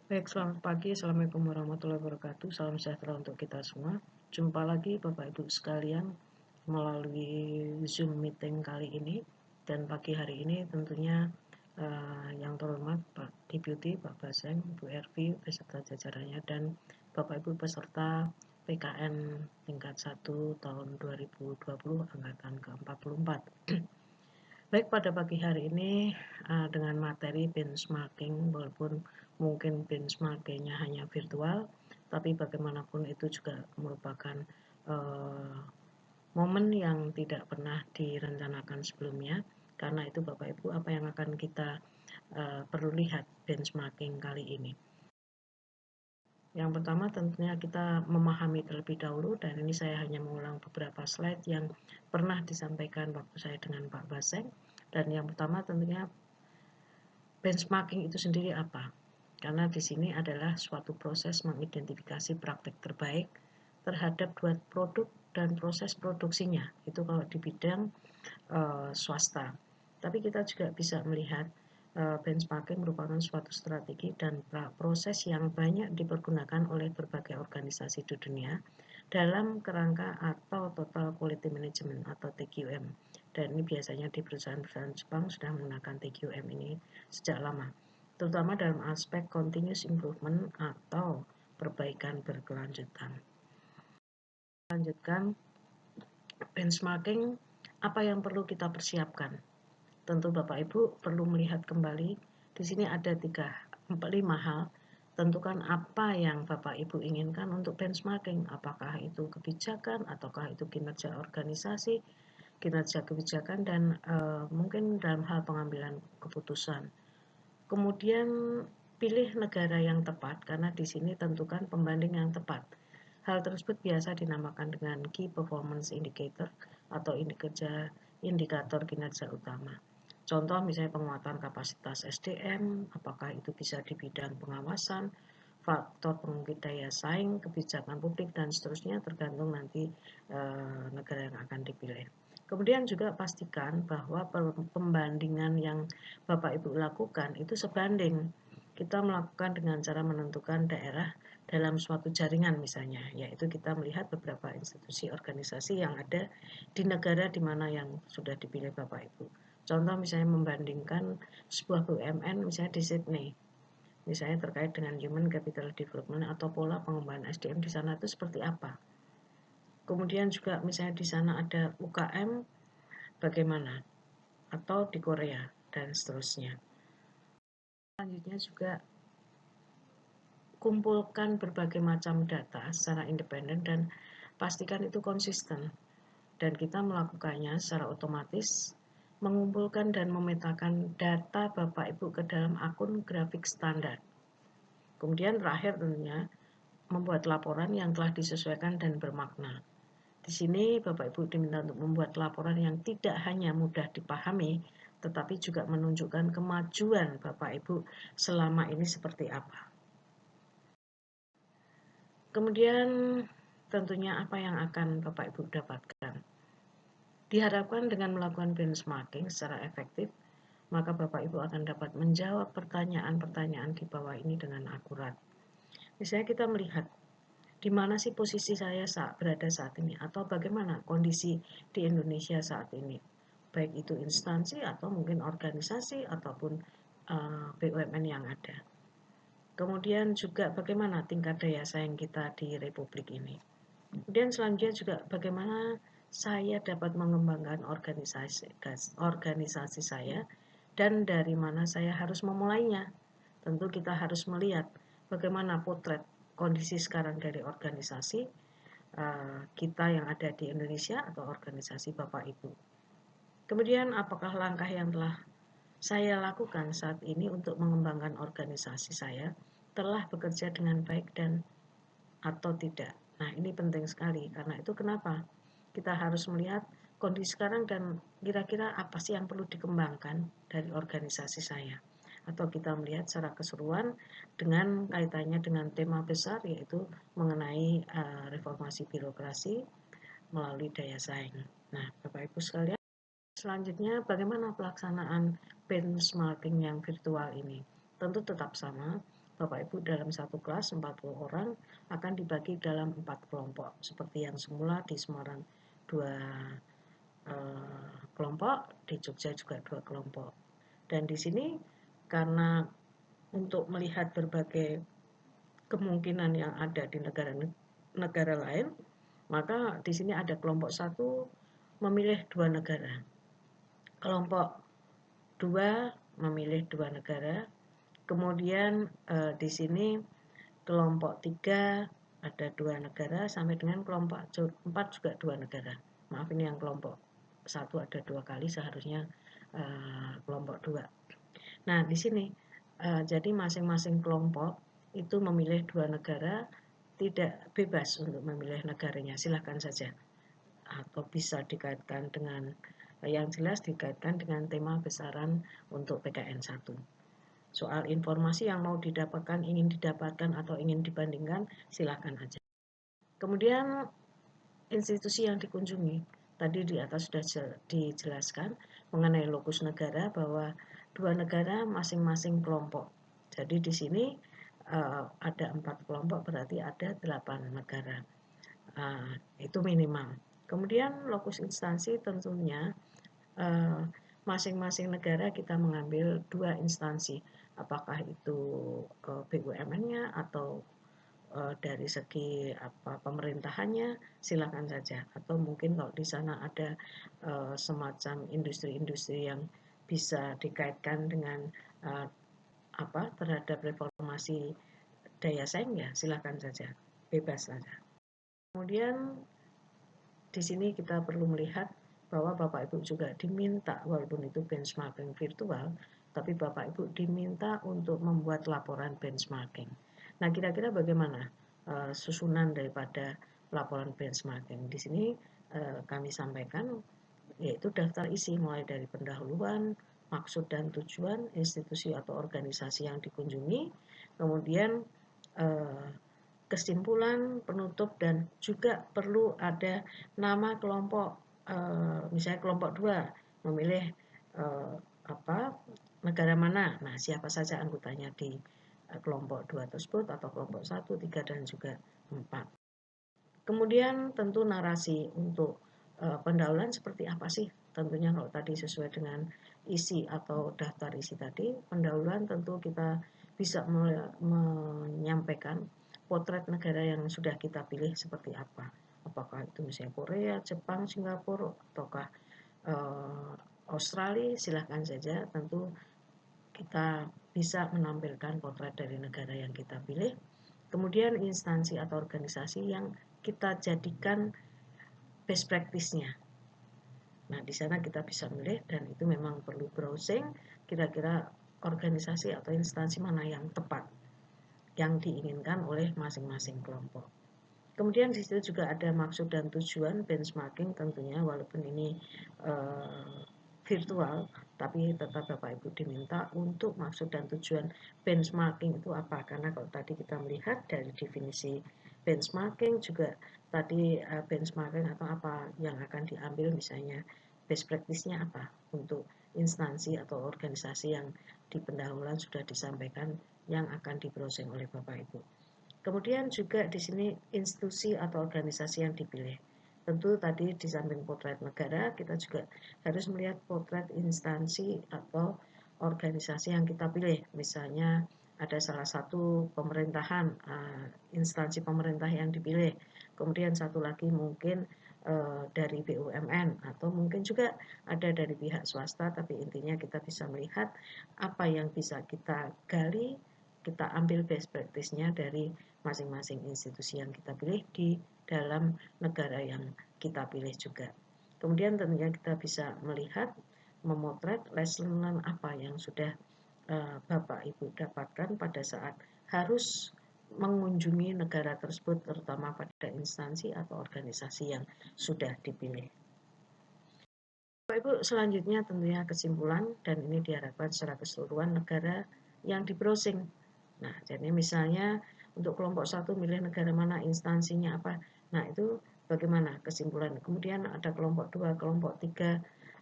Baik, selamat pagi. Assalamualaikum warahmatullahi wabarakatuh. Salam sejahtera untuk kita semua. Jumpa lagi Bapak Ibu sekalian melalui Zoom meeting kali ini. Dan pagi hari ini tentunya yang terhormat Pak Deputi, Pak Baseng, Bu Ervi, beserta jajarannya, dan Bapak Ibu peserta PKN tingkat 1 tahun 2020 angkatan ke-44. Baik, pada pagi hari ini dengan materi benchmarking, walaupun mungkin benchmarkingnya hanya virtual, tapi bagaimanapun itu juga merupakan momen yang tidak pernah direncanakan sebelumnya. Karena itu Bapak Ibu, apa yang akan kita perlu lihat benchmarking kali ini. Yang pertama tentunya kita memahami terlebih dahulu, dan ini saya hanya mengulang beberapa slide yang pernah disampaikan waktu saya dengan Pak Baseng. Dan yang pertama tentunya benchmarking itu sendiri apa? Karena di sini adalah suatu proses mengidentifikasi praktik terbaik terhadap dua produk dan proses produksinya. Itu kalau di bidang swasta. Tapi kita juga bisa melihat benchmarking merupakan suatu strategi dan proses yang banyak dipergunakan oleh berbagai organisasi di dunia dalam kerangka atau Total Quality Management atau TQM. Dan ini biasanya di perusahaan-perusahaan Jepang sudah menggunakan TQM ini sejak lama, terutama dalam aspek continuous improvement atau perbaikan berkelanjutan. Lanjutkan benchmarking, apa yang perlu kita persiapkan? Tentu Bapak Ibu perlu melihat kembali, di sini ada 5 hal. Tentukan apa yang Bapak Ibu inginkan untuk benchmarking, apakah itu kebijakan, ataukah itu kinerja organisasi, kinerja kebijakan, dan mungkin dalam hal pengambilan keputusan. Kemudian pilih negara yang tepat, karena di sini tentukan pembanding yang tepat. Hal tersebut biasa dinamakan dengan Key Performance Indicator atau indikator kinerja utama. Contoh misalnya penguatan kapasitas SDM, apakah itu bisa di bidang pengawasan, faktor pengungkit daya saing, kebijakan publik, dan seterusnya, tergantung nanti negara yang akan dipilih. Kemudian juga pastikan bahwa pembandingan yang Bapak Ibu lakukan itu sebanding. Kita melakukan dengan cara menentukan daerah dalam suatu jaringan misalnya, yaitu kita melihat beberapa institusi organisasi yang ada di negara di mana yang sudah dipilih Bapak Ibu. Contoh misalnya membandingkan sebuah BUMN misalnya di Sydney, misalnya terkait dengan Human Capital Development atau pola pengembangan SDM di sana itu seperti apa. Kemudian juga misalnya di sana ada UKM bagaimana, atau di Korea, dan seterusnya. Selanjutnya juga kumpulkan berbagai macam data secara independen dan pastikan itu konsisten. Dan kita melakukannya secara otomatis, mengumpulkan dan memetakan data Bapak Ibu ke dalam akun grafik standar. Kemudian terakhir tentunya membuat laporan yang telah disesuaikan dan bermakna. Di sini Bapak Ibu diminta untuk membuat laporan yang tidak hanya mudah dipahami, tetapi juga menunjukkan kemajuan Bapak Ibu selama ini seperti apa. Kemudian tentunya apa yang akan Bapak Ibu dapatkan? Diharapkan dengan melakukan benchmarking secara efektif, maka Bapak Ibu akan dapat menjawab pertanyaan-pertanyaan di bawah ini dengan akurat. Misalnya kita melihat di mana sih posisi saya berada saat ini, atau bagaimana kondisi di Indonesia saat ini, baik itu instansi atau mungkin organisasi ataupun BUMN yang ada. Kemudian juga bagaimana tingkat daya saing kita di Republik ini. Kemudian selanjutnya juga bagaimana saya dapat mengembangkan organisasi saya dan dari mana saya harus memulainya. Tentu kita harus melihat bagaimana potret kondisi sekarang dari organisasi kita yang ada di Indonesia atau organisasi Bapak Ibu. Kemudian apakah langkah yang telah saya lakukan saat ini untuk mengembangkan organisasi saya telah bekerja dengan baik dan atau tidak. Nah, ini penting sekali, karena itu kenapa kita harus melihat kondisi sekarang dan kira-kira apa sih yang perlu dikembangkan dari organisasi saya. Atau kita melihat secara keseluruhan dengan kaitannya dengan tema besar, yaitu mengenai reformasi birokrasi melalui daya saing. Nah, Bapak Ibu sekalian, selanjutnya bagaimana pelaksanaan benchmarking yang virtual ini? Tentu tetap sama, Bapak Ibu dalam satu kelas 40 orang akan dibagi dalam 4 kelompok. Seperti yang semula di Semarang 2 kelompok, di Jogja juga 2 kelompok. Dan di sini karena untuk melihat berbagai kemungkinan yang ada di negara lain, maka di sini ada kelompok 1 memilih 2 negara. Kelompok 2 memilih 2 negara. Kemudian di sini kelompok 3 ada 2 negara sampai dengan kelompok 4 juga 2 negara. Maaf, ini yang kelompok 1 ada 2 kali, seharusnya kelompok 2. Nah, di sini jadi masing-masing kelompok itu memilih 2 negara, tidak bebas untuk memilih negaranya, silahkan saja. Atau bisa dikaitkan dengan yang jelas dikaitkan dengan tema besaran untuk PKN 1. Soal informasi yang mau didapatkan, ingin didapatkan atau ingin dibandingkan, silahkan aja. Kemudian institusi yang dikunjungi. Tadi di atas sudah dijelaskan mengenai lokus negara bahwa 2 negara masing-masing kelompok. Jadi di sini ada 4 kelompok, berarti ada 8 negara. Itu minimal. Kemudian lokus instansi tentunya masing-masing negara kita mengambil 2 instansi. Apakah itu BUMN-nya atau dari segi pemerintahannya, silakan saja. Atau mungkin kalau di sana ada semacam industri-industri yang bisa dikaitkan dengan terhadap reformasi daya saing, ya silakan saja, bebas saja. Kemudian di sini kita perlu melihat bahwa Bapak Ibu juga diminta, walaupun itu benchmarking virtual, tapi Bapak Ibu diminta untuk membuat laporan benchmarking. Nah, kira-kira bagaimana susunan daripada laporan benchmarking? Di sini kami sampaikan yaitu daftar isi mulai dari pendahuluan, maksud dan tujuan institusi atau organisasi yang dikunjungi, kemudian kesimpulan, penutup, dan juga perlu ada nama kelompok. Misalnya kelompok 2 memilih negara mana. Nah, siapa saja anggotanya di kelompok 2 tersebut atau kelompok 1, 3, dan juga 4. Kemudian tentu narasi untuk pendahuluan seperti apa sih? Tentunya kalau tadi sesuai dengan isi atau daftar isi tadi, pendahuluan tentu kita bisa menyampaikan potret negara yang sudah kita pilih seperti apa. Apakah itu misalnya Korea, Jepang, Singapura, ataukah Australia, silahkan saja. Tentu kita bisa menampilkan potret dari negara yang kita pilih. Kemudian instansi atau organisasi yang kita jadikan best practice-nya. Nah, di sana kita bisa milih, dan itu memang perlu browsing kira-kira organisasi atau instansi mana yang tepat yang diinginkan oleh masing-masing kelompok. Kemudian di situ juga ada maksud dan tujuan benchmarking tentunya, walaupun ini virtual, tapi tetap Bapak Ibu diminta untuk maksud dan tujuan benchmarking itu apa. Karena kalau tadi kita melihat dari definisi benchmarking juga tadi benchmarking atau apa yang akan diambil, misalnya best practice-nya apa untuk instansi atau organisasi yang di pendahuluan sudah disampaikan yang akan di-browsing oleh Bapak Ibu. Kemudian juga di sini institusi atau organisasi yang dipilih. Tentu tadi di samping potret negara, kita juga harus melihat potret instansi atau organisasi yang kita pilih. Misalnya ada salah satu pemerintahan, instansi pemerintah yang dipilih. Kemudian satu lagi mungkin dari BUMN, atau mungkin juga ada dari pihak swasta, tapi intinya kita bisa melihat apa yang bisa kita gali, kita ambil best practice-nya dari masing-masing institusi yang kita pilih di dalam negara yang kita pilih juga. Kemudian tentunya kita bisa melihat, memotret lesson learn apa yang sudah Bapak Ibu dapatkan pada saat harus mengunjungi negara tersebut, terutama pada instansi atau organisasi yang sudah dipilih. Bapak Ibu, selanjutnya tentunya kesimpulan, dan ini diharapkan secara keseluruhan negara yang di-browsing. Nah, jadi misalnya untuk kelompok 1 milih negara mana, instansinya apa. Nah, itu bagaimana kesimpulan. Kemudian ada kelompok 2, kelompok 3,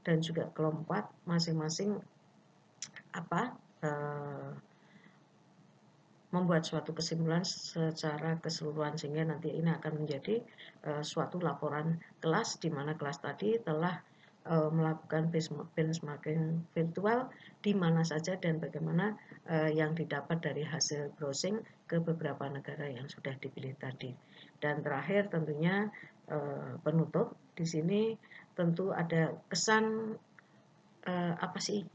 dan juga kelompok 4 masing-masing membuat suatu kesimpulan secara keseluruhan, sehingga nanti ini akan menjadi suatu laporan kelas di mana kelas tadi telah melakukan benchmarking virtual di mana saja dan bagaimana yang didapat dari hasil browsing ke beberapa negara yang sudah dipilih tadi. Dan terakhir tentunya penutup di sini tentu ada kesan apa sih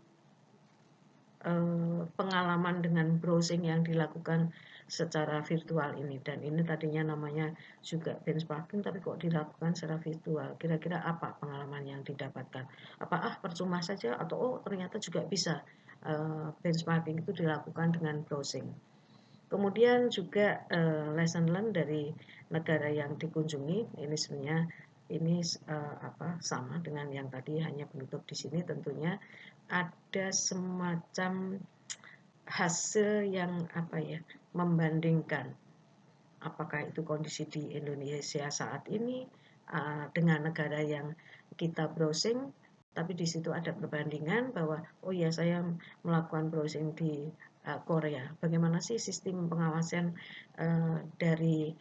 pengalaman dengan browsing yang dilakukan secara virtual ini, dan ini tadinya namanya juga benchmarking tapi kok dilakukan secara virtual. Kira-kira apa pengalaman yang didapatkan? Apa percuma saja atau ternyata juga bisa benchmarking itu dilakukan dengan browsing. Kemudian juga lesson learned dari negara yang dikunjungi ini sebenarnya ini sama dengan yang tadi, hanya penutup di sini tentunya ada semacam hasil yang membandingkan apakah itu kondisi di Indonesia saat ini dengan negara yang kita browsing, tapi di situ ada perbandingan bahwa oh ya saya melakukan browsing di Korea, bagaimana sih sistem pengawasan dari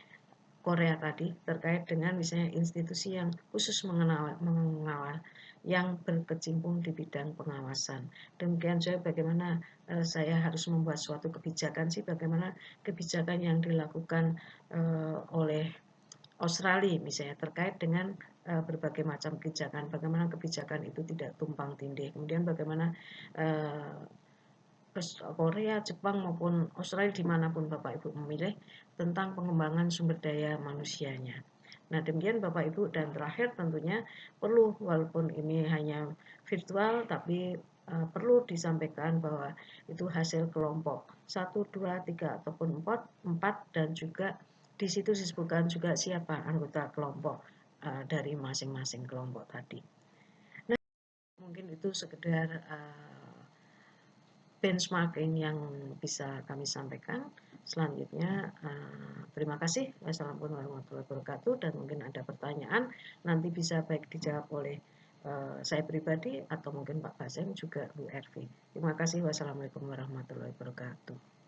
Korea tadi terkait dengan misalnya institusi yang khusus mengawal yang berkecimpung di bidang pengawasan. Demikian juga bagaimana saya harus membuat suatu kebijakan sih, bagaimana kebijakan yang dilakukan oleh Australia misalnya terkait dengan berbagai macam kebijakan, bagaimana kebijakan itu tidak tumpang tindih. Kemudian bagaimana Korea, Jepang maupun Australia dimanapun Bapak Ibu memilih tentang pengembangan sumber daya manusianya. Nah demikian Bapak Ibu, dan terakhir tentunya perlu, walaupun ini hanya virtual tapi perlu disampaikan bahwa itu hasil kelompok 1, 2, 3 ataupun 4 dan juga di situ disebutkan juga siapa anggota kelompok dari masing-masing kelompok tadi. Nah, mungkin itu sekedar benchmarking yang bisa kami sampaikan. Selanjutnya, terima kasih. Wassalamualaikum warahmatullahi wabarakatuh. Dan mungkin ada pertanyaan, nanti bisa baik dijawab oleh saya pribadi atau mungkin Pak Basem juga Bu Ervi. Terima kasih. Wassalamualaikum warahmatullahi wabarakatuh.